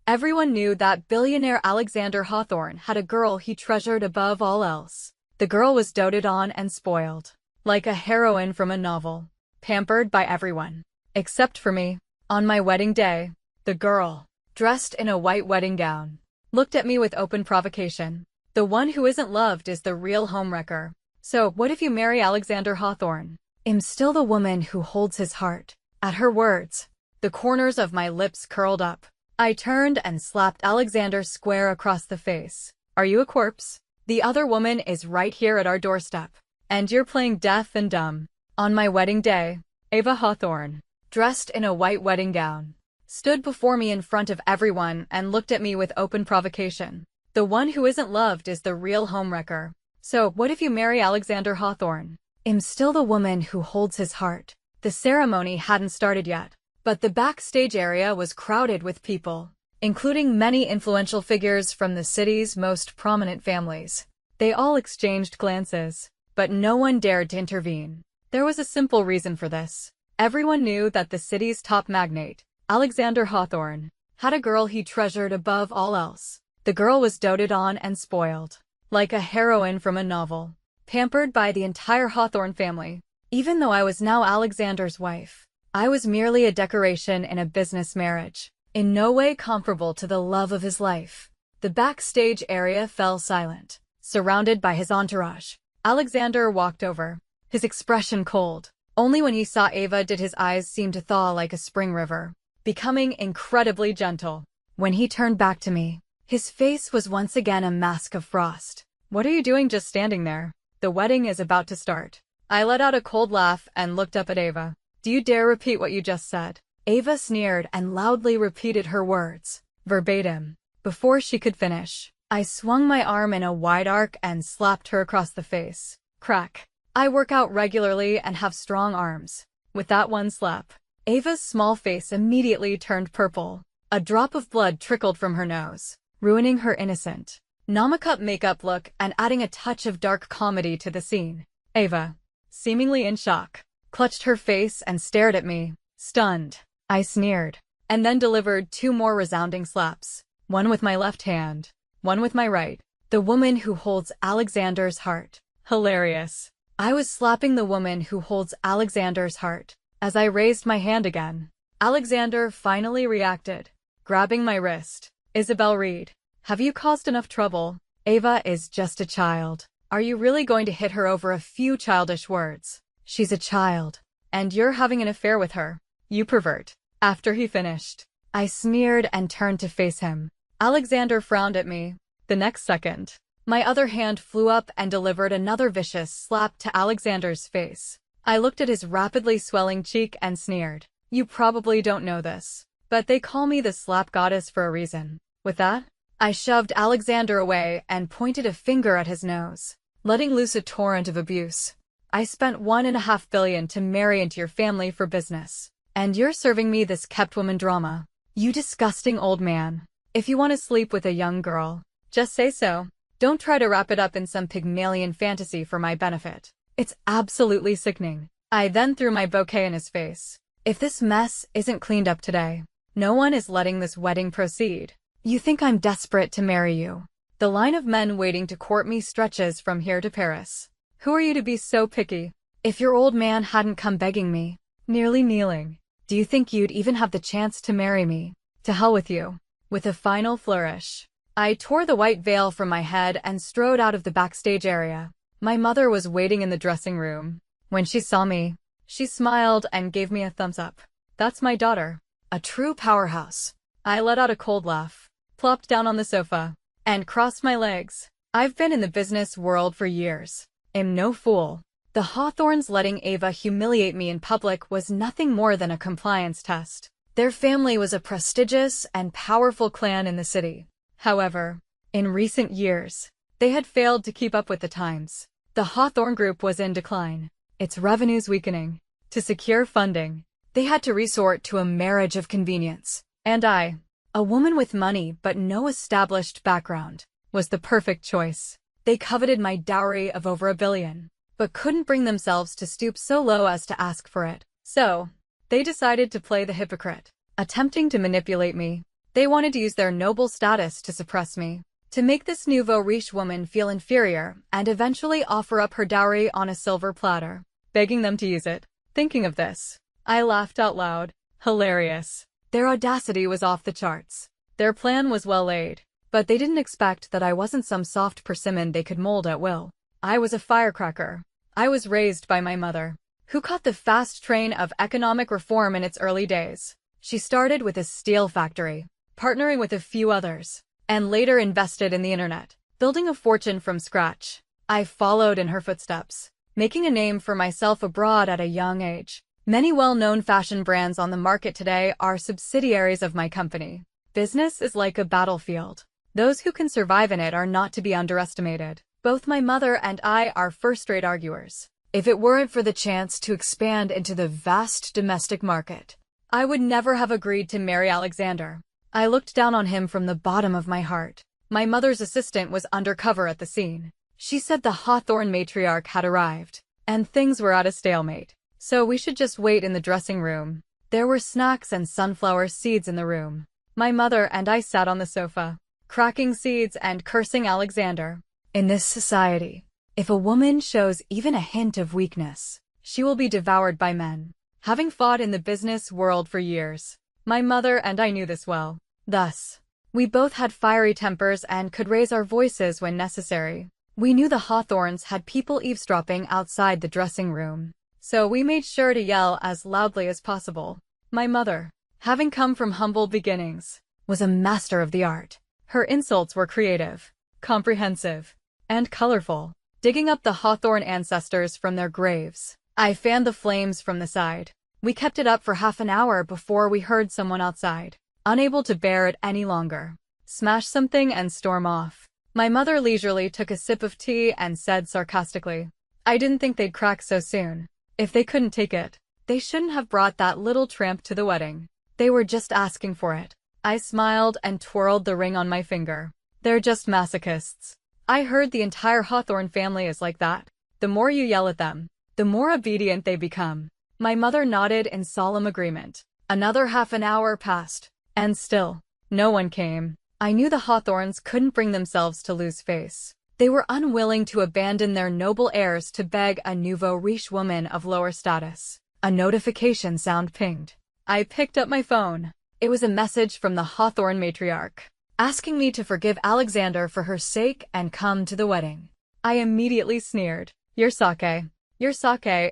Everyone knew that billionaire Alexander Hawthorne had a girl he treasured above all else. The girl was doted on and spoiled, like a heroine from a novel, pampered by everyone, except for me. On my wedding day, the girl, dressed in a white wedding gown, looked at me with open provocation. The one who isn't loved is the real homewrecker. So, what if you marry Alexander Hawthorne? I'm still the woman who holds his heart. At her words, the corners of my lips curled up. I turned and slapped Alexander square across the face. Are you a corpse? The other woman is right here at our doorstep. And you're playing deaf and dumb. On my wedding day, Ava Hawthorne, dressed in a white wedding gown, stood before me in front of everyone and looked at me with open provocation. The one who isn't loved is the real homewrecker. So, what if you marry Alexander Hawthorne? I'm still the woman who holds his heart. The ceremony hadn't started yet, but the backstage area was crowded with people, including many influential figures from the city's most prominent families. They all exchanged glances, but no one dared to intervene. There was a simple reason for this. Everyone knew that the city's top magnate, Alexander Hawthorne, had a girl he treasured above all else. The girl was doted on and spoiled, like a heroine from a novel, pampered by the entire Hawthorne family. Even though I was now Alexander's wife, I was merely a decoration in a business marriage, in no way comparable to the love of his life. The backstage area fell silent, surrounded by his entourage. Alexander walked over, his expression cold. Only when he saw Ava did his eyes seem to thaw like a spring river, becoming incredibly gentle. When he turned back to me, his face was once again a mask of frost. What are you doing just standing there? The wedding is about to start. I let out a cold laugh and looked up at Ava. Do you dare repeat what you just said? Ava sneered and loudly repeated her words, verbatim. Before she could finish, I swung my arm in a wide arc and slapped her across the face. Crack. I work out regularly and have strong arms. With that one slap, Ava's small face immediately turned purple. A drop of blood trickled from her nose, ruining her innocent, Namacup makeup look and adding a touch of dark comedy to the scene. Ava, seemingly in shock, clutched her face and stared at me, stunned. I sneered, and then delivered two more resounding slaps, one with my left hand, one with my right. The woman who holds Alexander's heart. Hilarious. I was slapping the woman who holds Alexander's heart. As I raised my hand again, Alexander finally reacted, grabbing my wrist. Isabel Reed, have you caused enough trouble? Ava is just a child. Are you really going to hit her over a few childish words? She's a child, and you're having an affair with her. You pervert. After he finished, I sneered and turned to face him. Alexander frowned at me. The next second, my other hand flew up and delivered another vicious slap to Alexander's face. I looked at his rapidly swelling cheek and sneered. You probably don't know this, but they call me the slap goddess for a reason. With that, I shoved Alexander away and pointed a finger at his nose, letting loose a torrent of abuse. I spent $1.5 billion to marry into your family for business, and you're serving me this kept woman drama. You disgusting old man. If you want to sleep with a young girl, just say so. Don't try to wrap it up in some Pygmalion fantasy for my benefit. It's absolutely sickening. I then threw my bouquet in his face. If this mess isn't cleaned up today, no one is letting this wedding proceed. You think I'm desperate to marry you? The line of men waiting to court me stretches from here to Paris. Who are you to be so picky? If your old man hadn't come begging me, nearly kneeling, do you think you'd even have the chance to marry me? To hell with you. With a final flourish, I tore the white veil from my head and strode out of the backstage area. My mother was waiting in the dressing room. When she saw me, she smiled and gave me a thumbs up. That's my daughter. A true powerhouse. I let out a cold laugh, plopped down on the sofa, and crossed my legs. I've been in the business world for years. I'm no fool. The Hawthorns letting Ava humiliate me in public was nothing more than a compliance test. Their family was a prestigious and powerful clan in the city. However, in recent years, they had failed to keep up with the times. The Hawthorne Group was in decline, its revenues weakening. To secure funding, they had to resort to a marriage of convenience. And I, a woman with money but no established background, was the perfect choice. They coveted my dowry of over $1 billion, but couldn't bring themselves to stoop so low as to ask for it. So, they decided to play the hypocrite, attempting to manipulate me. They wanted to use their noble status to suppress me, to make this nouveau riche woman feel inferior, and eventually offer up her dowry on a silver platter, begging them to use it. Thinking of this, I laughed out loud. Hilarious. Their audacity was off the charts. Their plan was well laid, but they didn't expect that I wasn't some soft persimmon they could mold at will. I was a firecracker. I was raised by my mother, who caught the fast train of economic reform in its early days. She started with a steel factory, partnering with a few others, and later invested in the internet, building a fortune from scratch. I followed in her footsteps, making a name for myself abroad at a young age. Many well-known fashion brands on the market today are subsidiaries of my company. Business is like a battlefield. Those who can survive in it are not to be underestimated. Both my mother and I are first-rate arguers. If it weren't for the chance to expand into the vast domestic market, I would never have agreed to marry Alexander. I looked down on him from the bottom of my heart. My mother's assistant was undercover at the scene. She said the Hawthorne matriarch had arrived, and things were at a stalemate. So we should just wait in the dressing room. There were snacks and sunflower seeds in the room. My mother and I sat on the sofa, cracking seeds and cursing Alexander. In this society, if a woman shows even a hint of weakness, she will be devoured by men. Having fought in the business world for years, my mother and I knew this well. Thus, we both had fiery tempers and could raise our voices when necessary. We knew the Hawthorns had people eavesdropping outside the dressing room, so we made sure to yell as loudly as possible. My mother, having come from humble beginnings, was a master of the art. Her insults were creative, comprehensive, and colorful, digging up the Hawthorne ancestors from their graves. I fanned the flames from the side. We kept it up for half an hour before we heard someone outside, unable to bear it any longer, smash something and storm off. My mother leisurely took a sip of tea and said sarcastically, "I didn't think they'd crack so soon. If they couldn't take it, they shouldn't have brought that little tramp to the wedding. They were just asking for it." I smiled and twirled the ring on my finger. They're just masochists. I heard the entire Hawthorne family is like that. The more you yell at them, the more obedient they become. My mother nodded in solemn agreement. Another half an hour passed, and still, no one came. I knew the Hawthorns couldn't bring themselves to lose face. They were unwilling to abandon their noble heirs to beg a nouveau riche woman of lower status. A notification sound pinged. I picked up my phone. It was a message from the Hawthorne matriarch, asking me to forgive Alexander for her sake and come to the wedding. I immediately sneered. Your sake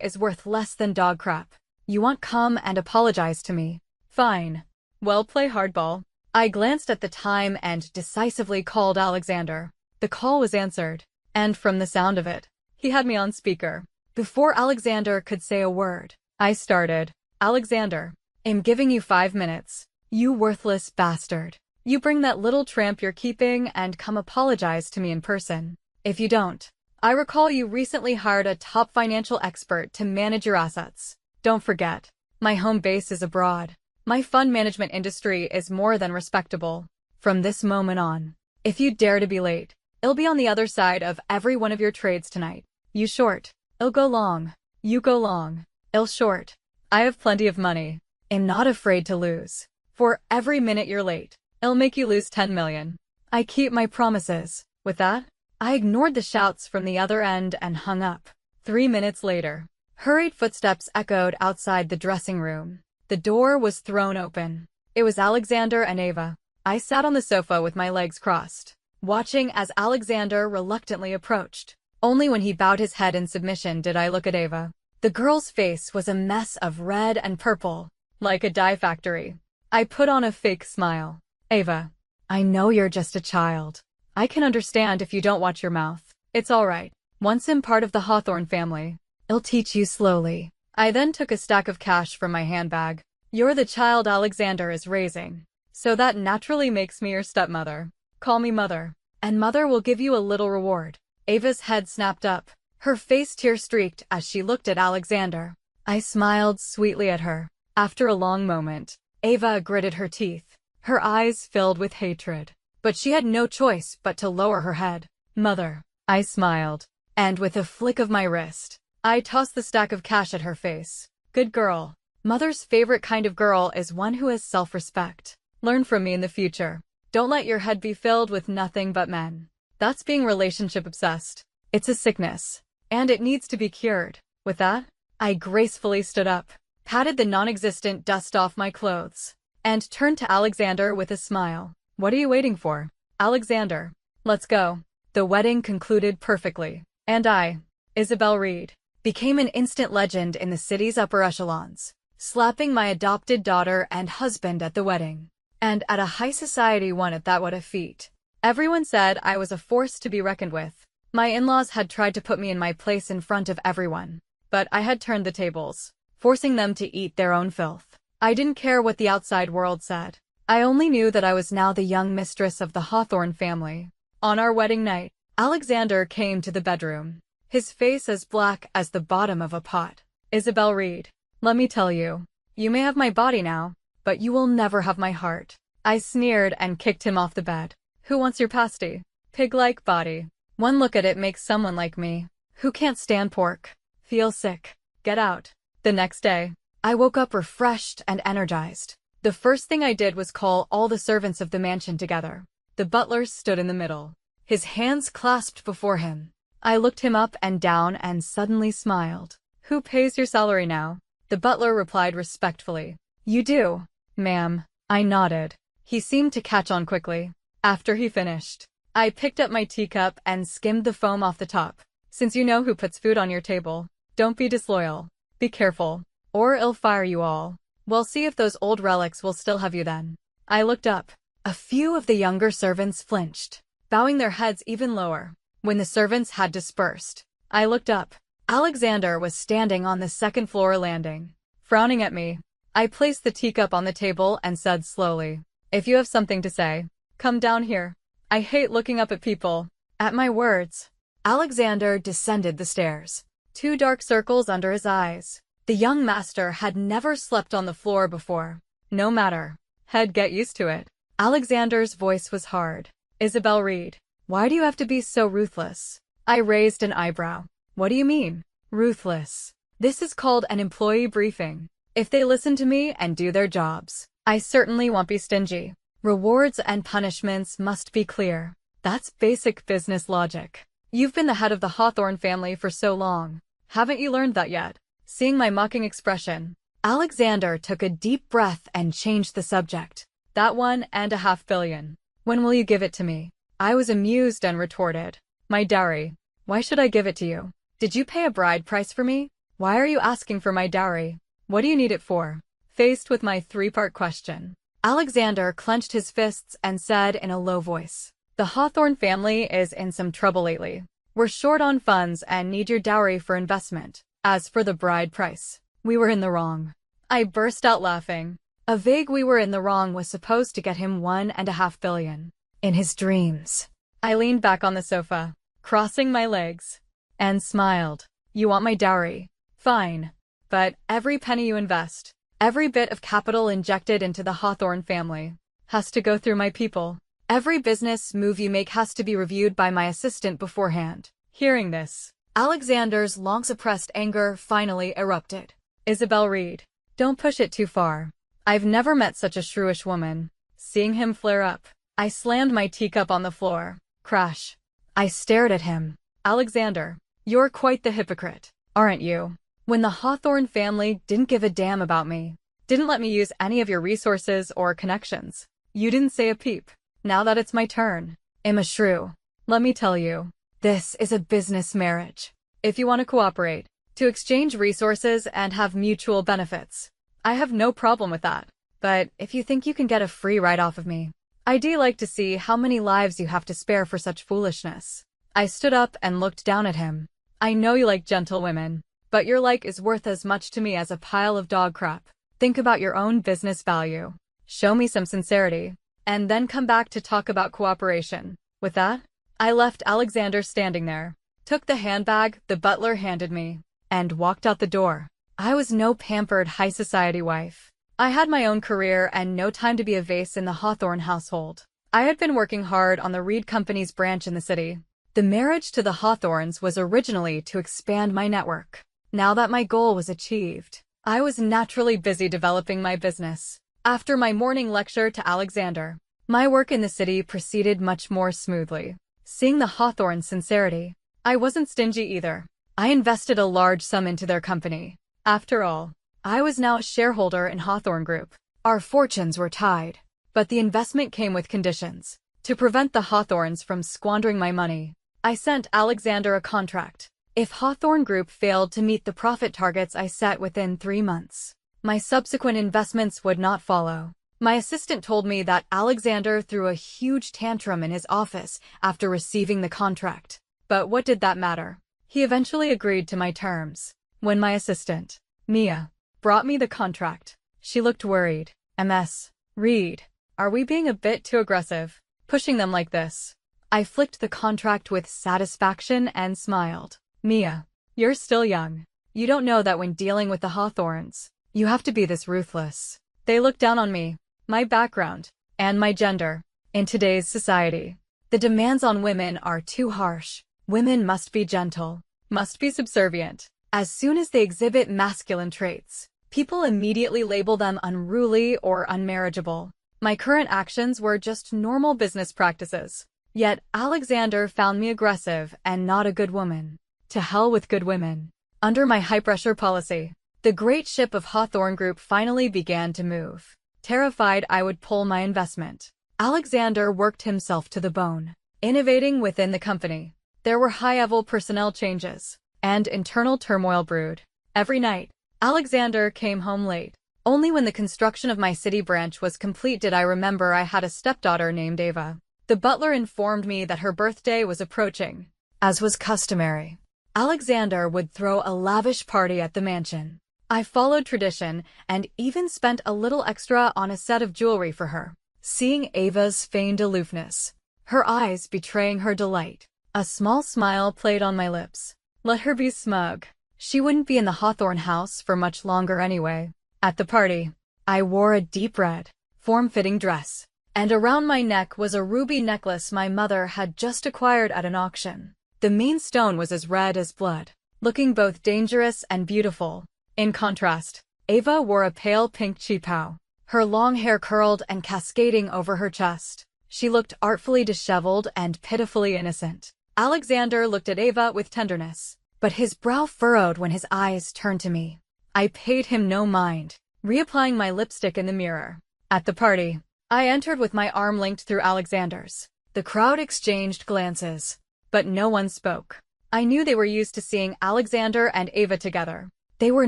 is worth less than dog crap. You want come and apologize to me? Fine. Well, play hardball. I glanced at the time and decisively called Alexander. The call was answered, and from the sound of it, he had me on speaker. Before Alexander could say a word, I started. "Alexander, I'm giving you 5 minutes. You worthless bastard. You bring that little tramp you're keeping and come apologize to me in person. If you don't, I recall you recently hired a top financial expert to manage your assets. Don't forget, my home base is abroad. My fund management industry is more than respectable. From this moment on, if you dare to be late, it'll be on the other side of every one of your trades tonight. You short, it'll go long. You go long, it'll short. I have plenty of money. I'm not afraid to lose. For every minute you're late, it'll make you lose 10 million. I keep my promises." With that, I ignored the shouts from the other end and hung up. 3 minutes later, hurried footsteps echoed outside the dressing room. The door was thrown open. It was Alexander and Ava. I sat on the sofa with my legs crossed, watching as Alexander reluctantly approached. Only when he bowed his head in submission did I look at Ava. The girl's face was a mess of red and purple, like a dye factory. I put on a fake smile. "Ava, I know you're just a child. I can understand if you don't watch your mouth. It's all right. Once I'm part of the Hawthorne family, it'll teach you slowly." I then took a stack of cash from my handbag. "You're the child Alexander is raising, so that naturally makes me your stepmother. Call me mother, and mother will give you a little reward." Ava's head snapped up. Her face tear-streaked as she looked at Alexander. I smiled sweetly at her. After a long moment, Ava gritted her teeth. Her eyes filled with hatred. But she had no choice but to lower her head. "Mother," I smiled, and with a flick of my wrist, I tossed the stack of cash at her face. "Good girl." Mother's favorite kind of girl is one who has self-respect. Learn from me in the future. Don't let your head be filled with nothing but men. That's being relationship obsessed. It's a sickness, and it needs to be cured. With that, I gracefully stood up, patted the non-existent dust off my clothes, and turned to Alexander with a smile. What are you waiting for, Alexander? Let's go. The wedding concluded perfectly, and I, Isabel Reed, became an instant legend in the city's upper echelons, slapping my adopted daughter and husband at the wedding. And at a high society one at that. What a feat. Everyone said I was a force to be reckoned with. My in-laws had tried to put me in my place in front of everyone, but I had turned the tables, forcing them to eat their own filth. I didn't care what the outside world said. I only knew that I was now the young mistress of the Hawthorne family. On our wedding night, Alexander came to the bedroom, his face as black as the bottom of a pot. Isabel Reed, let me tell you, you may have my body now, but you will never have my heart. I sneered and kicked him off the bed. Who wants your pasty? Pig-like body. One look at it makes someone like me, who can't stand pork, feel sick. Get out. The next day, I woke up refreshed and energized. The first thing I did was call all the servants of the mansion together. The butler stood in the middle, his hands clasped before him. I looked him up and down and suddenly smiled. Who pays your salary now? The butler replied respectfully. You do, ma'am. I nodded. He seemed to catch on quickly. After he finished, I picked up my teacup and skimmed the foam off the top. Since you know who puts food on your table, don't be disloyal. Be careful, or I'll fire you all. We'll see if those old relics will still have you then. I looked up. A few of the younger servants flinched, bowing their heads even lower. When the servants had dispersed, I looked up. Alexander was standing on the second-floor landing, frowning at me. I placed the teacup on the table and said slowly, if you have something to say, come down here. I hate looking up at people. At my words, Alexander descended the stairs, 2 dark circles under his eyes. The young master had never slept on the floor before. No matter. He'd get used to it. Alexander's voice was hard. Isabel Reed, why do you have to be so ruthless? I raised an eyebrow. What do you mean, ruthless? This is called an employee briefing. If they listen to me and do their jobs, I certainly won't be stingy. Rewards and punishments must be clear. That's basic business logic. You've been the head of the Hawthorne family for so long. Haven't you learned that yet? Seeing my mocking expression, Alexander took a deep breath and changed the subject. That $1.5 billion. When will you give it to me? I was amused and retorted. My dowry. Why should I give it to you? Did you pay a bride price for me? Why are you asking for my dowry? What do you need it for? Faced with my 3-part question, Alexander clenched his fists and said in a low voice, the Hawthorne family is in some trouble lately. We're short on funds and need your dowry for investment. As for the bride price, we were in the wrong. I burst out laughing. A vague we were in the wrong was supposed to get him $1.5 billion. In his dreams. I leaned back on the sofa, crossing my legs, and smiled. You want my dowry? Fine. But every penny you invest, every bit of capital injected into the Hawthorne family, has to go through my people. Every business move you make has to be reviewed by my assistant beforehand. Hearing this, Alexander's long-suppressed anger finally erupted. Isabel Reed, don't push it too far. I've never met such a shrewish woman. Seeing him flare up, I slammed my teacup on the floor. Crash. I stared at him. Alexander, you're quite the hypocrite, aren't you? When the Hawthorne family didn't give a damn about me, didn't let me use any of your resources or connections, you didn't say a peep. Now that it's my turn, I'm a shrew. Let me tell you, this is a business marriage. If you want to cooperate, to exchange resources and have mutual benefits, I have no problem with that. But if you think you can get a free ride off of me, I do like to see how many lives you have to spare for such foolishness. I stood up and looked down at him. I know you like gentle women, but your like is worth as much to me as a pile of dog crap. Think about your own business value. Show me some sincerity, and then come back to talk about cooperation. With that, I left Alexander standing there, took the handbag the butler handed me, and walked out the door. I was no pampered high society wife. I had my own career and no time to be a vase in the Hawthorne household. I had been working hard on the Reed Company's branch in the city. The marriage to the Hawthornes was originally to expand my network. Now that my goal was achieved, I was naturally busy developing my business. After my morning lecture to Alexander, my work in the city proceeded much more smoothly. Seeing the Hawthorns' sincerity, I wasn't stingy either. I invested a large sum into their company. After all, I was now a shareholder in Hawthorn Group. Our fortunes were tied, but the investment came with conditions. To prevent the Hawthorns from squandering my money, I sent Alexander a contract. If Hawthorn Group failed to meet the profit targets I set within 3 months, my subsequent investments would not follow. My assistant told me that Alexander threw a huge tantrum in his office after receiving the contract. But what did that matter? He eventually agreed to my terms. When my assistant, Mia, brought me the contract, she looked worried. Ms. Reed, are we being a bit too aggressive, pushing them like this? I flicked the contract with satisfaction and smiled. Mia, you're still young. You don't know that when dealing with the Hawthorns, you have to be this ruthless. They look down on me, my background, and my gender. In today's society, the demands on women are too harsh. Women must be gentle, must be subservient. As soon as they exhibit masculine traits, people immediately label them unruly or unmarriageable. My current actions were just normal business practices. Yet Alexander found me aggressive and not a good woman. To hell with good women. Under my high-pressure policy, the great ship of Hawthorn Group finally began to move. Terrified I would pull my investment, Alexander worked himself to the bone, innovating within the company. There were high-level personnel changes, and internal turmoil brewed. Every night, Alexander came home late. Only when the construction of my city branch was complete did I remember I had a stepdaughter named Ava. The butler informed me that her birthday was approaching. As was customary, Alexander would throw a lavish party at the mansion. I followed tradition and even spent a little extra on a set of jewelry for her. Seeing Ava's feigned aloofness, her eyes betraying her delight, a small smile played on my lips. Let her be smug. She wouldn't be in the Hawthorn house for much longer anyway. At the party, I wore a deep red, form-fitting dress, and around my neck was a ruby necklace my mother had just acquired at an auction. The main stone was as red as blood, looking both dangerous and beautiful. In contrast, Ava wore a pale pink cheapao, her long hair curled and cascading over her chest. She looked artfully disheveled and pitifully innocent. Alexander looked at Ava with tenderness, but his brow furrowed when his eyes turned to me. I paid him no mind, reapplying my lipstick in the mirror. At the party, I entered with my arm linked through Alexander's. The crowd exchanged glances, but no one spoke. I knew they were used to seeing Alexander and Ava together. They were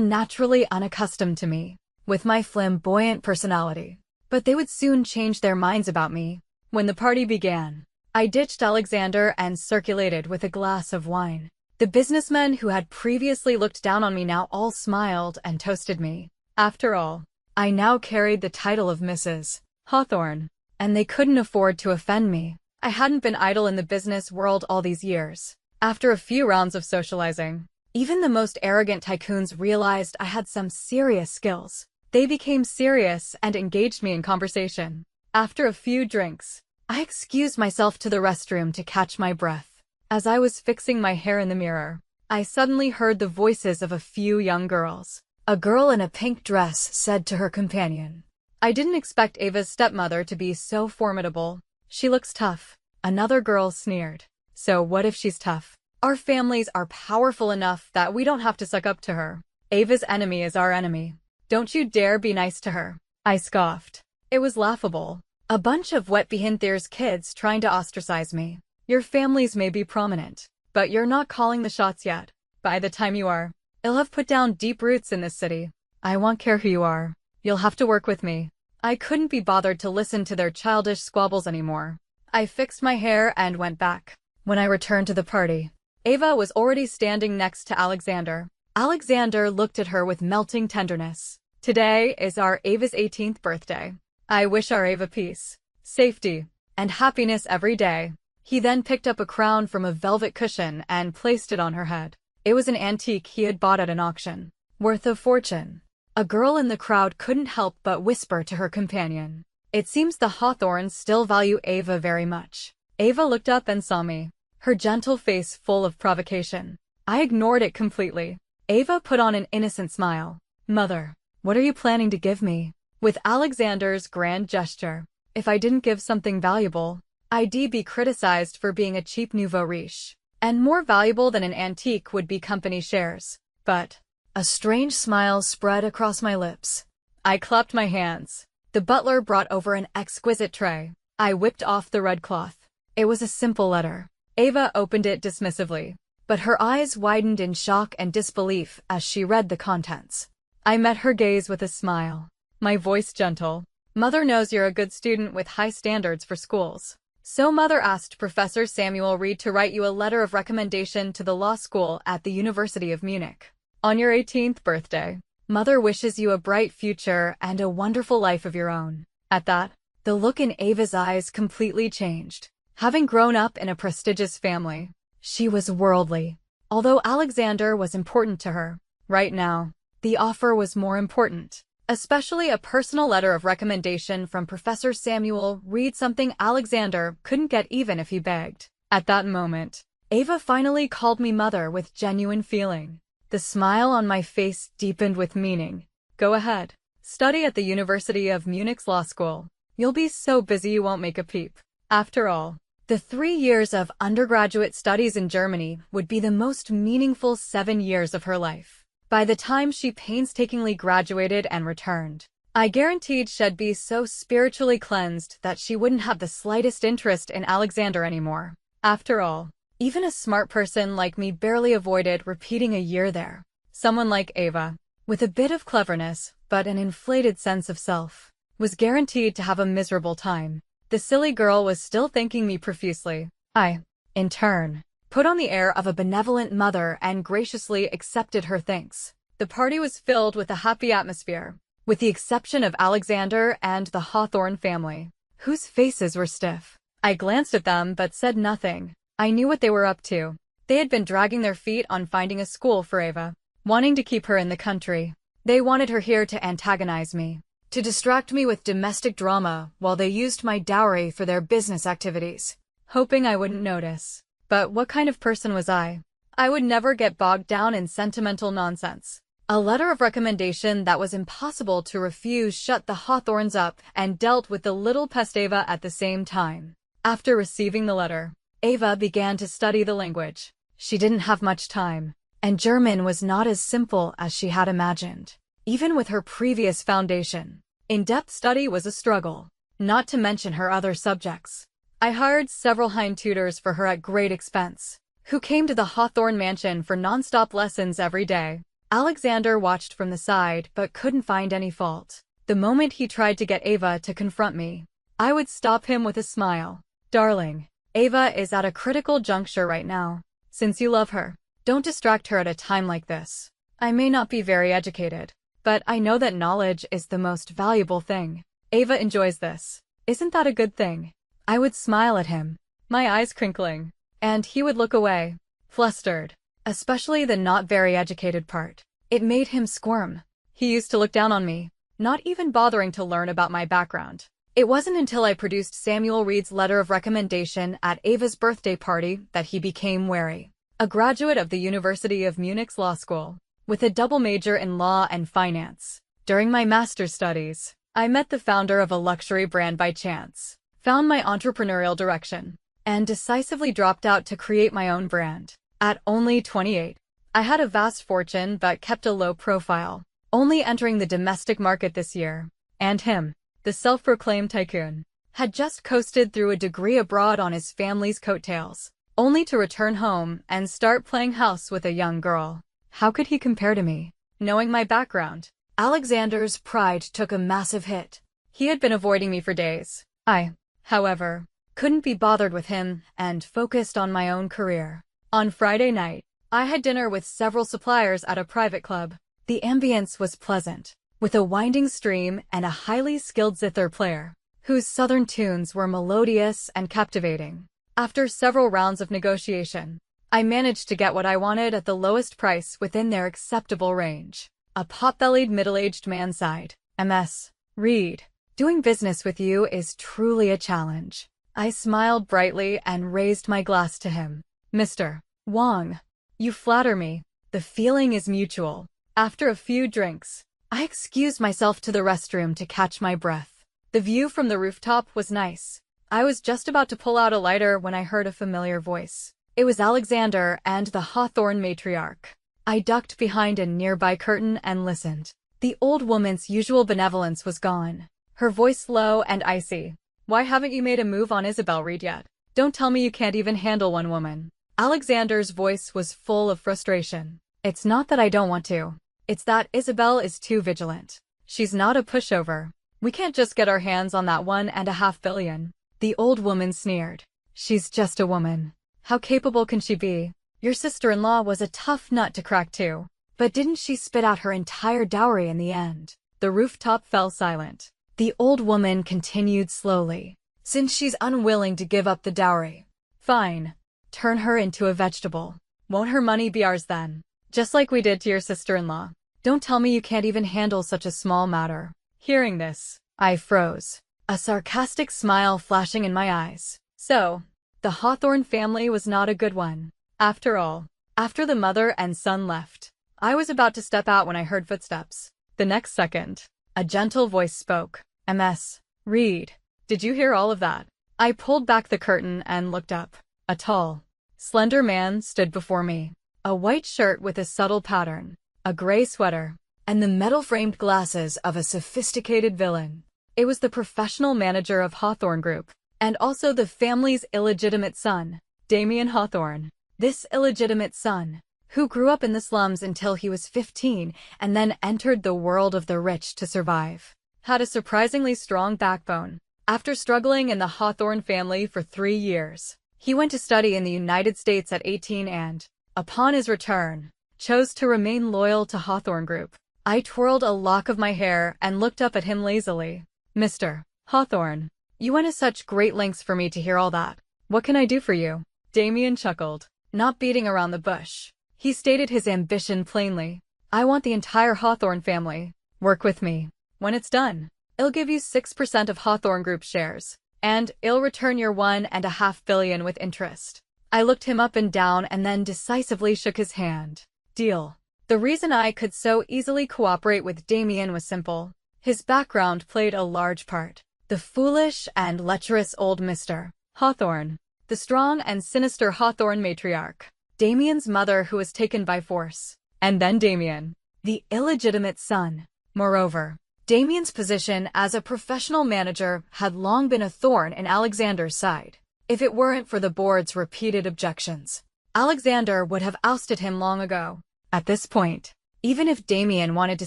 naturally unaccustomed to me, with my flamboyant personality. But they would soon change their minds about me. When the party began, I ditched Alexander and circulated with a glass of wine. The businessmen who had previously looked down on me now all smiled and toasted me. After all, I now carried the title of Mrs. Hawthorn, and they couldn't afford to offend me. I hadn't been idle in the business world all these years. After a few rounds of socializing, even the most arrogant tycoons realized I had some serious skills. They became serious and engaged me in conversation. After a few drinks, I excused myself to the restroom to catch my breath. As I was fixing my hair in the mirror, I suddenly heard the voices of a few young girls. A girl in a pink dress said to her companion, "I didn't expect Ava's stepmother to be so formidable. She looks tough." Another girl sneered, "So what if she's tough? Our families are powerful enough that we don't have to suck up to her. Ava's enemy is our enemy. Don't you dare be nice to her." I scoffed. It was laughable. A bunch of wet behinthers kids trying to ostracize me. Your families may be prominent, but you're not calling the shots yet. By the time you are, you'll have put down deep roots in this city. I won't care who you are. You'll have to work with me. I couldn't be bothered to listen to their childish squabbles anymore. I fixed my hair and went back. When I returned to the party, Ava was already standing next to Alexander. Alexander looked at her with melting tenderness. "Today is our Ava's 18th birthday. I wish our Ava peace, safety, and happiness every day." He then picked up a crown from a velvet cushion and placed it on her head. It was an antique he had bought at an auction, worth a fortune. A girl in the crowd couldn't help but whisper to her companion, "It seems the Hawthorns still value Ava very much." Ava looked up and saw me, her gentle face full of provocation. I ignored it completely. Ava put on an innocent smile. "Mother, what are you planning to give me?" With Alexander's grand gesture. If I didn't give something valuable, I'd be criticized for being a cheap nouveau riche. And more valuable than an antique would be company shares. But a strange smile spread across my lips. I clapped my hands. The butler brought over an exquisite tray. I whipped off the red cloth. It was a simple letter. Ava opened it dismissively, but her eyes widened in shock and disbelief as she read the contents. I met her gaze with a smile, my voice gentle. Mother knows you're a good student with high standards for schools. So Mother asked Professor Samuel Reed to write you a letter of recommendation to the law school at the University of Munich. On your 18th birthday, Mother wishes you a bright future and a wonderful life of your own. At that, the look in Ava's eyes completely changed. Having grown up in a prestigious family, she was worldly. Although Alexander was important to her, right now, the offer was more important. Especially a personal letter of recommendation from Professor Samuel Reed, something Alexander couldn't get even if he begged. At that moment, Ava finally called me mother with genuine feeling. The smile on my face deepened with meaning. Go ahead. Study at the University of Munich's law school. You'll be so busy you won't make a peep. After all, the 3 years of undergraduate studies in Germany would be the most meaningful 7 years of her life. By the time she painstakingly graduated and returned, I guaranteed she'd be so spiritually cleansed that she wouldn't have the slightest interest in Alexander anymore. After all, even a smart person like me barely avoided repeating a year there. Someone like Ava, with a bit of cleverness but an inflated sense of self, was guaranteed to have a miserable time. The silly girl was still thanking me profusely. I, in turn, put on the air of a benevolent mother and graciously accepted her thanks. The party was filled with a happy atmosphere, with the exception of Alexander and the Hawthorne family, whose faces were stiff. I glanced at them but said nothing. I knew what they were up to. They had been dragging their feet on finding a school for Ava, wanting to keep her in the country. They wanted her here to antagonize me, to distract me with domestic drama while they used my dowry for their business activities, hoping I wouldn't notice. But what kind of person was I? I would never get bogged down in sentimental nonsense. A letter of recommendation that was impossible to refuse shut the Hawthorns up and dealt with the little pest Ava at the same time. After receiving the letter, Ava began to study the language. She didn't have much time, and German was not as simple as she had imagined. Even with her previous foundation, in-depth study was a struggle, not to mention her other subjects. I hired several hind tutors for her at great expense, who came to the Hawthorne mansion for non-stop lessons every day. Alexander watched from the side but couldn't find any fault. The moment he tried to get Ava to confront me, I would stop him with a smile. Darling, Ava is at a critical juncture right now. Since you love her, don't distract her at a time like this. I may not be very educated, but I know that knowledge is the most valuable thing. Ava enjoys this. Isn't that a good thing? I would smile at him, my eyes crinkling, and he would look away, flustered, especially the not very educated part. It made him squirm. He used to look down on me, not even bothering to learn about my background. It wasn't until I produced Samuel Reed's letter of recommendation at Ava's birthday party that he became wary. A graduate of the University of Munich's law school, with a double major in law and finance. During my master's studies, I met the founder of a luxury brand by chance, found my entrepreneurial direction, and decisively dropped out to create my own brand. At only 28, I had a vast fortune but kept a low profile, only entering the domestic market this year. And him, the self-proclaimed tycoon, had just coasted through a degree abroad on his family's coattails, only to return home and start playing house with a young girl. How could he compare to me? Knowing my background, Alexander's pride took a massive hit. He had been avoiding me for days. I, however, couldn't be bothered with him and focused on my own career. On Friday night, I had dinner with several suppliers at a private club. The ambience was pleasant, with a winding stream and a highly skilled zither player, whose southern tunes were melodious and captivating. After several rounds of negotiation, I managed to get what I wanted at the lowest price within their acceptable range. A pot-bellied middle-aged man sighed. Ms. Reed, doing business with you is truly a challenge. I smiled brightly and raised my glass to him. Mr. Wang, you flatter me. The feeling is mutual. After a few drinks, I excused myself to the restroom to catch my breath. The view from the rooftop was nice. I was just about to pull out a lighter when I heard a familiar voice. It was Alexander and the Hawthorne matriarch. I ducked behind a nearby curtain and listened. The old woman's usual benevolence was gone. Her voice low and icy. "Why haven't you made a move on Isabel Reed yet? Don't tell me you can't even handle one woman." Alexander's voice was full of frustration. "It's not that I don't want to. It's that Isabel is too vigilant. She's not a pushover. We can't just get our hands on that $1.5 billion. The old woman sneered. "She's just a woman. How capable can she be? Your sister-in-law was a tough nut to crack too. But didn't she spit out her entire dowry in the end?" The rooftop fell silent. The old woman continued slowly. "Since she's unwilling to give up the dowry, fine. Turn her into a vegetable. Won't her money be ours then? Just like we did to your sister-in-law. Don't tell me you can't even handle such a small matter." Hearing this, I froze, a sarcastic smile flashing in my eyes. So, the Hawthorne family was not a good one. After all, after the mother and son left, I was about to step out when I heard footsteps. The next second, a gentle voice spoke. "Ms. Reed, did you hear all of that?" I pulled back the curtain and looked up. A tall, slender man stood before me. A white shirt with a subtle pattern, a gray sweater, and the metal-framed glasses of a sophisticated villain. It was the professional manager of Hawthorne Group, and also the family's illegitimate son, Damien Hawthorne. This illegitimate son, who grew up in the slums until he was 15 and then entered the world of the rich to survive, had a surprisingly strong backbone. After struggling in the Hawthorne family for 3 years, he went to study in the United States at 18 and, upon his return, chose to remain loyal to Hawthorne Group. I twirled a lock of my hair and looked up at him lazily. "Mr. Hawthorne, you went to such great lengths for me to hear all that. What can I do for you?" Damien chuckled, not beating around the bush. He stated his ambition plainly. "I want the entire Hawthorne family. Work with me. When it's done, I'll give you 6% of Hawthorne Group shares, and I'll return your $1.5 billion with interest." I looked him up and down and then decisively shook his hand. Deal. The reason I could so easily cooperate with Damien was simple. His background played a large part. The foolish and lecherous old Mr. Hawthorne, the strong and sinister Hawthorne matriarch, Damien's mother who was taken by force, and then Damien, the illegitimate son. Moreover, Damien's position as a professional manager had long been a thorn in Alexander's side. If it weren't for the board's repeated objections, Alexander would have ousted him long ago. At this point, even if Damien wanted to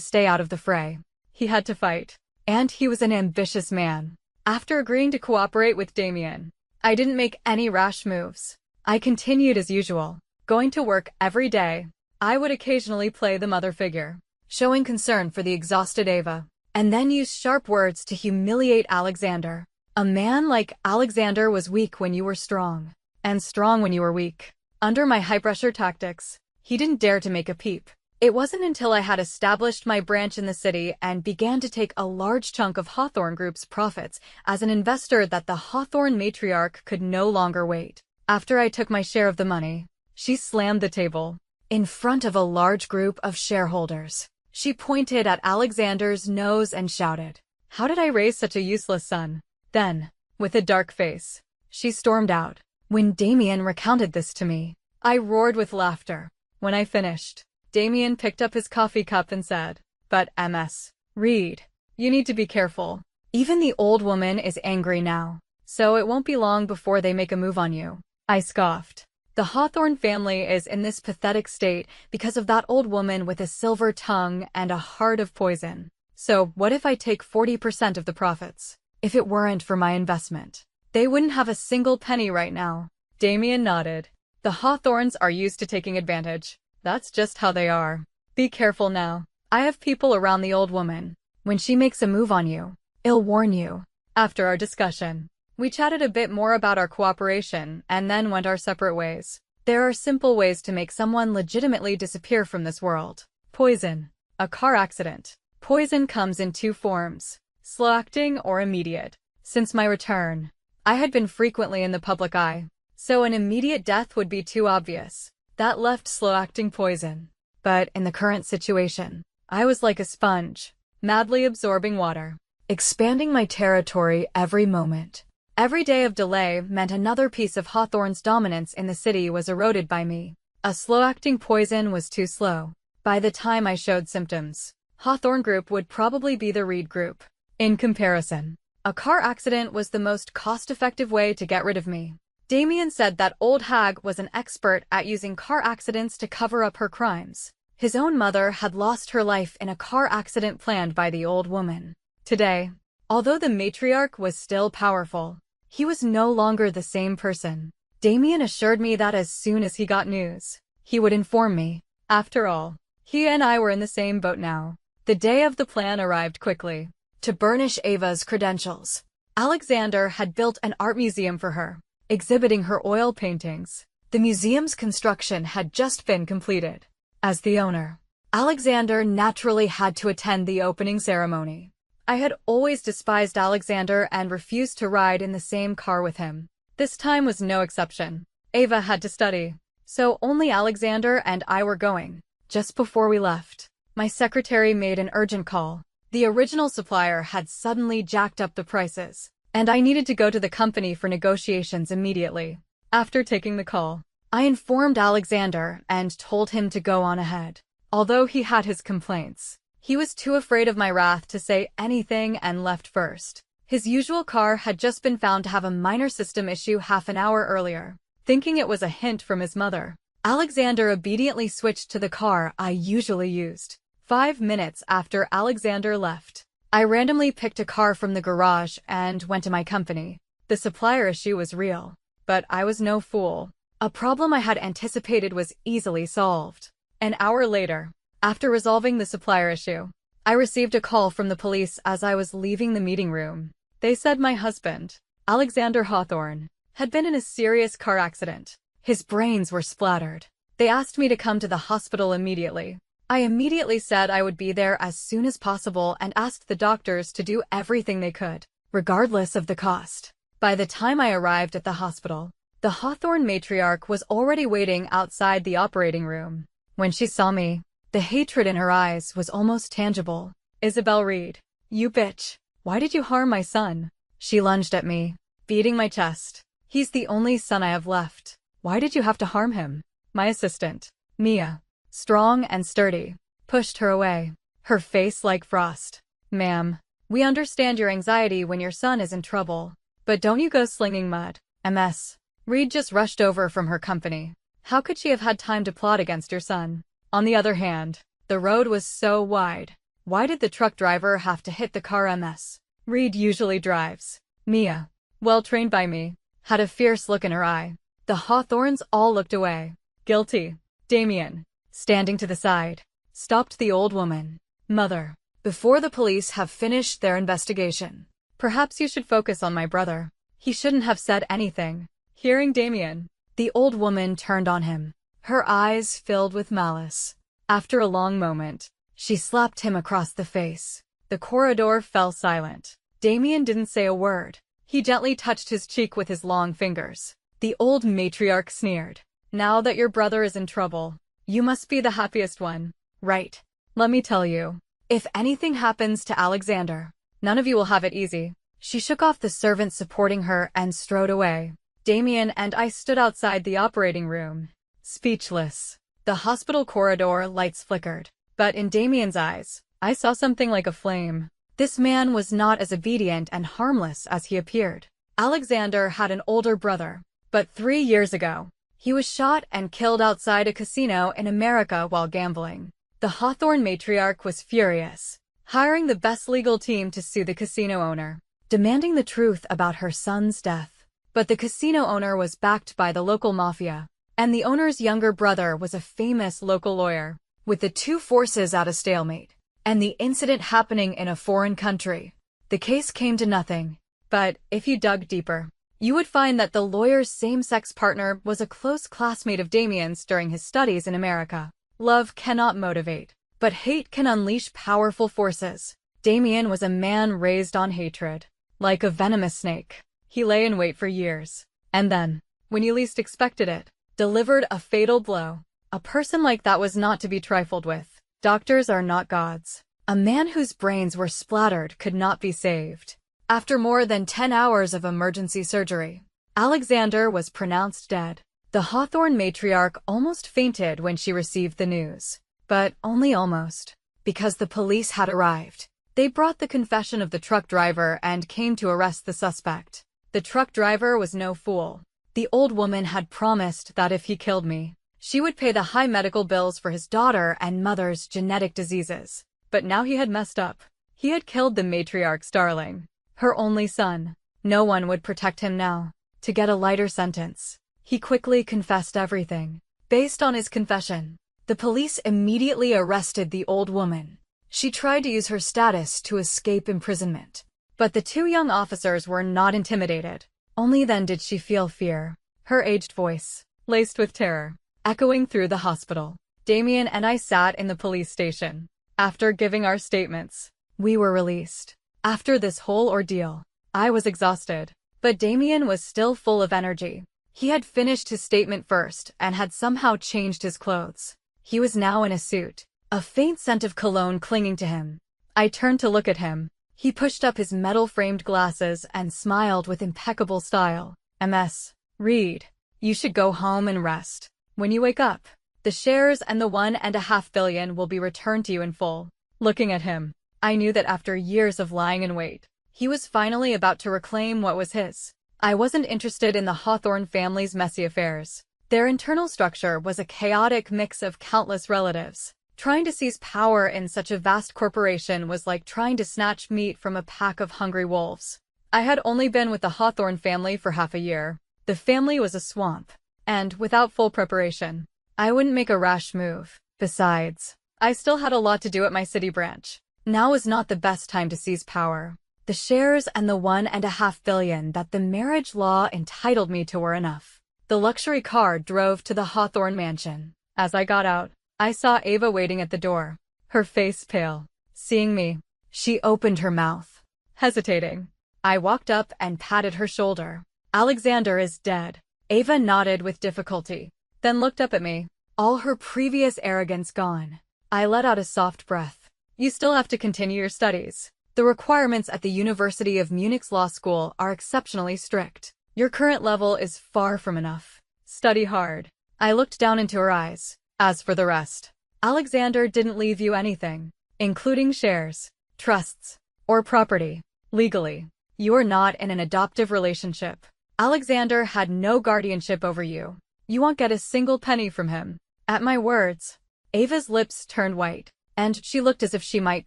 stay out of the fray, he had to fight. And he was an ambitious man. After agreeing to cooperate with Damien, I didn't make any rash moves. I continued as usual, going to work every day. I would occasionally play the mother figure, showing concern for the exhausted Ava, and then use sharp words to humiliate Alexander. A man like Alexander was weak when you were strong, and strong when you were weak. Under my high-pressure tactics, he didn't dare to make a peep. It wasn't until I had established my branch in the city and began to take a large chunk of Hawthorne Group's profits as an investor that the Hawthorne matriarch could no longer wait. After I took my share of the money, she slammed the table. In front of a large group of shareholders, she pointed at Alexander's nose and shouted, "How did I raise such a useless son?" Then, with a dark face, she stormed out. When Damien recounted this to me, I roared with laughter. When I finished, Damien picked up his coffee cup and said, "But Ms. Reed, you need to be careful. Even the old woman is angry now, so it won't be long before they make a move on you." I scoffed. The Hawthorne family is in this pathetic state because of that old woman with a silver tongue and a heart of poison. So what if I take 40% of the profits? If it weren't for my investment, they wouldn't have a single penny right now. Damien nodded. The Hawthorns are used to taking advantage. That's just how they are. Be careful now. I have people around the old woman. When she makes a move on you, I'll warn you. After our discussion, we chatted a bit more about our cooperation and then went our separate ways. There are simple ways to make someone legitimately disappear from this world. Poison. A car accident. Poison comes in 2 forms, slow-acting or immediate. Since my return, I had been frequently in the public eye, so an immediate death would be too obvious. That left slow-acting poison. But in the current situation, I was like a sponge, madly absorbing water, expanding my territory every moment. Every day of delay meant another piece of Hawthorne's dominance in the city was eroded by me. A slow-acting poison was too slow. By the time I showed symptoms, Hawthorne Group would probably be the Reed Group. In comparison, a car accident was the most cost-effective way to get rid of me. Damien said that old hag was an expert at using car accidents to cover up her crimes. His own mother had lost her life in a car accident planned by the old woman. Today, although the matriarch was still powerful, he was no longer the same person. Damien assured me that as soon as he got news, he would inform me. After all, he and I were in the same boat now. The day of the plan arrived quickly. To burnish Ava's credentials, Alexander had built an art museum for her, exhibiting her oil paintings. The museum's construction had just been completed. As the owner, Alexander naturally had to attend the opening ceremony. I had always despised Alexander and refused to ride in the same car with him. This time was no exception. Ava had to study, so only Alexander and I were going. Just before we left, my secretary made an urgent call. The original supplier had suddenly jacked up the prices, and I needed to go to the company for negotiations immediately. After taking the call, I informed Alexander and told him to go on ahead. Although he had his complaints, he was too afraid of my wrath to say anything and left first. His usual car had just been found to have a minor system issue half an hour earlier. Thinking it was a hint from his mother, Alexander obediently switched to the car I usually used. 5 minutes after Alexander left, I randomly picked a car from the garage and went to my company. The supplier issue was real, but I was no fool. A problem I had anticipated was easily solved. An hour later, after resolving the supplier issue, I received a call from the police as I was leaving the meeting room. They said my husband, Alexander Hawthorne, had been in a serious car accident. His brains were splattered. They asked me to come to the hospital immediately. I immediately said I would be there as soon as possible and asked the doctors to do everything they could, regardless of the cost. By the time I arrived at the hospital, the Hawthorne matriarch was already waiting outside the operating room. When she saw me, the hatred in her eyes was almost tangible. "Isabel Reed, you bitch. Why did you harm my son?" She lunged at me, beating my chest. "He's the only son I have left. Why did you have to harm him?" My assistant, Mia, strong and sturdy, pushed her away, her face like frost. "Ma'am, we understand your anxiety when your son is in trouble, but don't you go slinging mud. Ms. Reed just rushed over from her company. How could she have had time to plot against your son? On the other hand, the road was so wide. Why did the truck driver have to hit the car Ms. Reed usually drives?" Mia, well trained by me, had a fierce look in her eye. The Hawthornes all looked away. "Guilty." Damien, standing to the side, stopped the old woman. "Mother, before the police have finished their investigation, perhaps you should focus on my brother. He shouldn't have said anything." Hearing Damien, the old woman turned on him, her eyes filled with malice. After a long moment, she slapped him across the face. The corridor fell silent. Damien didn't say a word. He gently touched his cheek with his long fingers. The old matriarch sneered. "Now that your brother is in trouble, you must be the happiest one, right? Let me tell you, if anything happens to Alexander, none of you will have it easy." She shook off the servants supporting her and strode away. Damien and I stood outside the operating room, speechless. The hospital corridor lights flickered, but in Damien's eyes, I saw something like a flame. This man was not as obedient and harmless as he appeared. Alexander had an older brother, but 3 years ago, he was shot and killed outside a casino in America while gambling. The Hawthorne matriarch was furious, hiring the best legal team to sue the casino owner, demanding the truth about her son's death. But the casino owner was backed by the local mafia, and the owner's younger brother was a famous local lawyer. With the two forces at a stalemate, and the incident happening in a foreign country, the case came to nothing. But if you dug deeper, you would find that the lawyer's same-sex partner was a close classmate of Damien's during his studies in America. Love cannot motivate, but hate can unleash powerful forces. Damien was a man raised on hatred. Like a venomous snake, he lay in wait for years, and then, when you least expected it, delivered a fatal blow. A person like that was not to be trifled with. Doctors are not gods. A man whose brains were splattered could not be saved. After more than 10 hours of emergency surgery, Alexander was pronounced dead. The Hawthorne matriarch almost fainted when she received the news. But only almost. Because the police had arrived. They brought the confession of the truck driver and came to arrest the suspect. The truck driver was no fool. The old woman had promised that if he killed me, she would pay the high medical bills for his daughter and mother's genetic diseases. But now he had messed up. He had killed the matriarch's darling, her only son. No one would protect him now. To get a lighter sentence, he quickly confessed everything. Based on his confession, the police immediately arrested the old woman. She tried to use her status to escape imprisonment. But the two young officers were not intimidated. Only then did she feel fear. Her aged voice, laced with terror, echoing through the hospital. Damien and I sat in the police station. After giving our statements, we were released. After this whole ordeal, I was exhausted. But Damien was still full of energy. He had finished his statement first and had somehow changed his clothes. He was now in a suit, a faint scent of cologne clinging to him. I turned to look at him. He pushed up his metal-framed glasses and smiled with impeccable style. "Ms. Reed, you should go home and rest. When you wake up, the shares and the $1.5 billion will be returned to you in full." Looking at him, I knew that after years of lying in wait, he was finally about to reclaim what was his. I wasn't interested in the Hawthorne family's messy affairs. Their internal structure was a chaotic mix of countless relatives. Trying to seize power in such a vast corporation was like trying to snatch meat from a pack of hungry wolves. I had only been with the Hawthorne family for half a year. The family was a swamp, and without full preparation, I wouldn't make a rash move. Besides, I still had a lot to do at my city branch. Now was not the best time to seize power. The shares and the $1.5 billion that the marriage law entitled me to were enough. The luxury car drove to the Hawthorne mansion. As I got out, I saw Ava waiting at the door, her face pale. Seeing me, she opened her mouth, hesitating. I walked up and patted her shoulder. "Alexander is dead." Ava nodded with difficulty, then looked up at me, all her previous arrogance gone. I let out a soft breath. "You still have to continue your studies. The requirements at the University of Munich's law school are exceptionally strict. Your current level is far from enough. Study hard." I looked down into her eyes. "As for the rest, Alexander didn't leave you anything, including shares, trusts, or property. Legally, you are not in an adoptive relationship. Alexander had no guardianship over you. You won't get a single penny from him." At my words, Ava's lips turned white, and she looked as if she might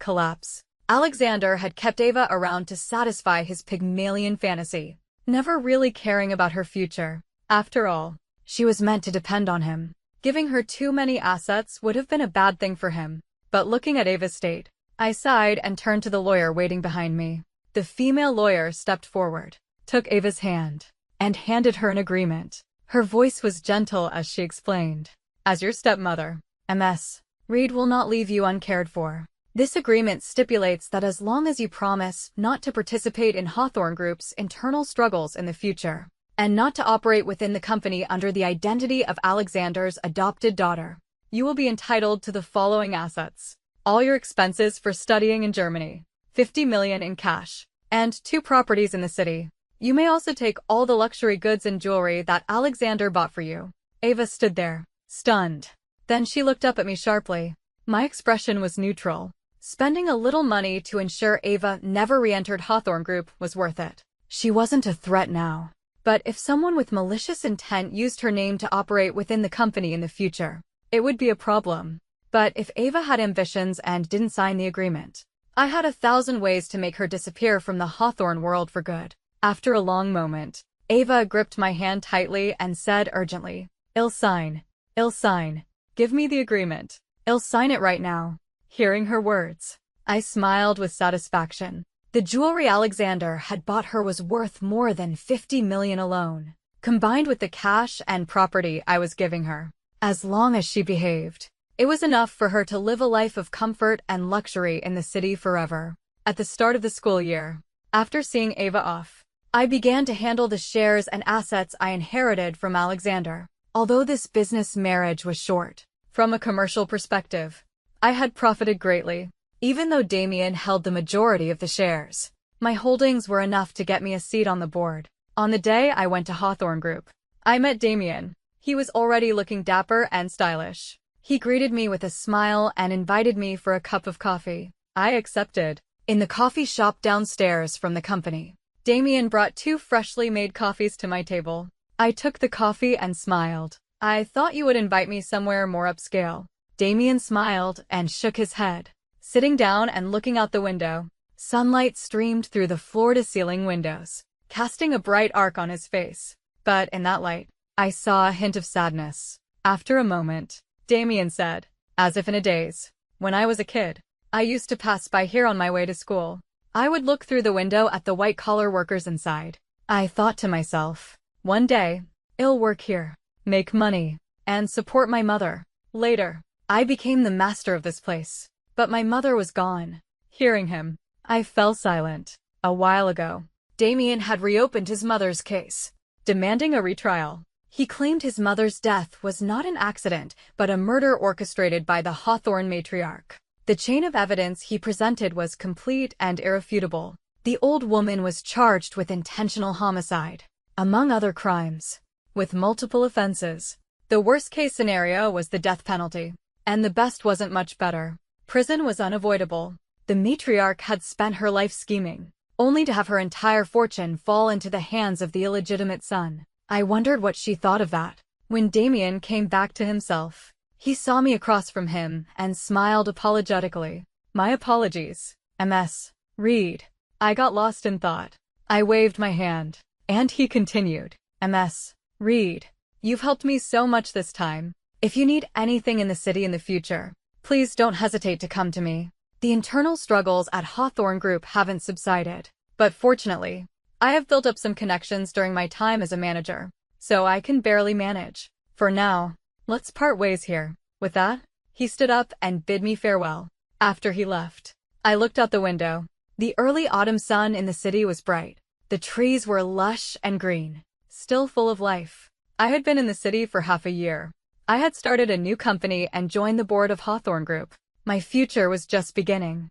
collapse. Alexander had kept Ava around to satisfy his Pygmalion fantasy, never really caring about her future. After all, she was meant to depend on him. Giving her too many assets would have been a bad thing for him. But looking at Ava's state, I sighed and turned to the lawyer waiting behind me. The female lawyer stepped forward, took Ava's hand, and handed her an agreement. Her voice was gentle as she explained. "As your stepmother, Ms. Reed will not leave you uncared for. This agreement stipulates that as long as you promise not to participate in Hawthorne Group's internal struggles in the future, and not to operate within the company under the identity of Alexander's adopted daughter, you will be entitled to the following assets: all your expenses for studying in Germany, $50 million in cash, and 2 properties in the city. You may also take all the luxury goods and jewelry that Alexander bought for you." Ava stood there, stunned. Then she looked up at me sharply. My expression was neutral. Spending a little money to ensure Ava never re-entered Hawthorne Group was worth it. She wasn't a threat now. But if someone with malicious intent used her name to operate within the company in the future, it would be a problem. But if Ava had ambitions and didn't sign the agreement, I had 1,000 ways to make her disappear from the Hawthorne world for good. After a long moment, Ava gripped my hand tightly and said urgently, "I'll sign. I'll sign. Give me the agreement. I'll sign it right now." Hearing her words, I smiled with satisfaction. The jewelry Alexander had bought her was worth more than $50 million alone, combined with the cash and property I was giving her. As long as she behaved, it was enough for her to live a life of comfort and luxury in the city forever. At the start of the school year, after seeing Ava off, I began to handle the shares and assets I inherited from Alexander. Although this business marriage was short, from a commercial perspective, I had profited greatly. Even though Damien held the majority of the shares, my holdings were enough to get me a seat on the board. On the day I went to Hawthorne Group, I met Damien. He was already looking dapper and stylish. He greeted me with a smile and invited me for a cup of coffee. I accepted. In the coffee shop downstairs from the company, Damien brought 2 freshly made coffees to my table. I took the coffee and smiled. I thought you would invite me somewhere more upscale. Damien smiled and shook his head. Sitting down and looking out the window, sunlight streamed through the floor-to-ceiling windows, casting a bright arc on his face. But in that light, I saw a hint of sadness. After a moment, Damien said, as if in a daze, "When I was a kid, I used to pass by here on my way to school. I would look through the window at the white-collar workers inside. I thought to myself, one day, I'll work here, make money, and support my mother. Later, I became the master of this place. But my mother was gone." Hearing him, I fell silent. A while ago, Damien had reopened his mother's case, demanding a retrial. He claimed his mother's death was not an accident, but a murder orchestrated by the Hawthorne matriarch. The chain of evidence he presented was complete and irrefutable. The old woman was charged with intentional homicide, among other crimes, with multiple offenses. The worst-case scenario was the death penalty, and the best wasn't much better. Prison was unavoidable. The matriarch had spent her life scheming, only to have her entire fortune fall into the hands of the illegitimate son. I wondered what she thought of that. When Damien came back to himself, he saw me across from him and smiled apologetically. "My apologies, Ms. Reed. I got lost in thought." I waved my hand, and he continued, "Ms. Reed, you've helped me so much this time. If you need anything in the city in the future, please don't hesitate to come to me." The internal struggles at Hawthorne Group haven't subsided, but fortunately, I have built up some connections during my time as a manager, so I can barely manage. For now, let's part ways here. With that, he stood up and bid me farewell. After he left, I looked out the window. The early autumn sun in the city was bright. The trees were lush and green, still full of life. I had been in the city for half a year. I had started a new company and joined the board of Hawthorne Group. My future was just beginning.